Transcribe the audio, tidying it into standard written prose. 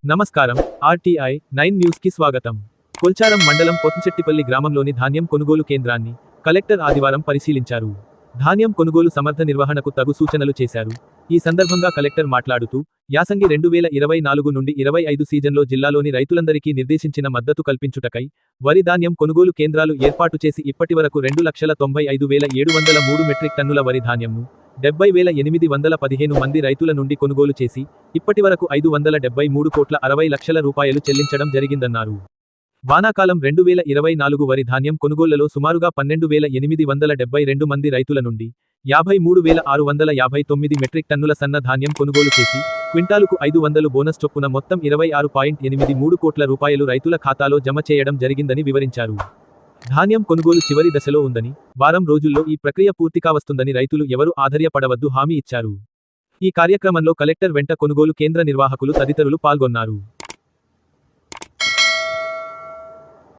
నమస్కారం. RTI 9 news కి స్వాగతం. కొల్చారం మండలం పొత్తంచెట్టిపల్లి గ్రామంలోని ధాన్యం కొనుగోలు కేంద్రాన్ని కలెక్టర్ ఆదివారం పరిశీలించారు. ధాన్యం కొనుగోలు సమర్థ నిర్వహణకు తగు సూచనలు చేశారు. ఈ సందర్భంగా కలెక్టర్ మాట్లాడుతూ, యాసంగి 2024 నుండి 25 సీజన్లో జిల్లాలోని రైతులందరికీ నిర్దేశించిన మద్దతు కల్పించుటకై వరి ధాన్యం కొనుగోలు కేంద్రాలు ఏర్పాటు చేసి ఇప్పటివరకు 2,95,703 మెట్రిక్ టన్నుల వరి ధాన్యంను 70,815 మంది రైతుల నుండి కొనుగోలు చేసి ఇప్పటివరకు 573,60,00,000 రూపాయలు చెల్లించడం జరిగిందన్నారు. వానాకాలం 2024 వరి ధాన్యం కొనుగోళ్లలో సుమారుగా 12,872 మంది రైతుల నుండి 53,659 మెట్రిక్ టన్నుల సన్న ధాన్యం కొనుగోలు చేసి క్వింటాలుకు 500 బోనస్ చొప్పున మొత్తం 26.83 కోట్ల రూపాయలు రైతుల ఖాతాలో జమ చేయడం జరిగిందని వివరించారు. ధాన్యం కొనుగోలు చివరి దశలో ఉందని, వారం రోజుల్లో ఈ ప్రక్రియ పూర్తికావస్తుందని రైతులు ఎవరూ ఆధైర్యపడవద్దు హామీ ఇచ్చారు. ఈ కార్యక్రమంలో కలెక్టర్ వెంట కొనుగోలు కేంద్ర నిర్వాహకులు తదితరులు పాల్గొన్నారు.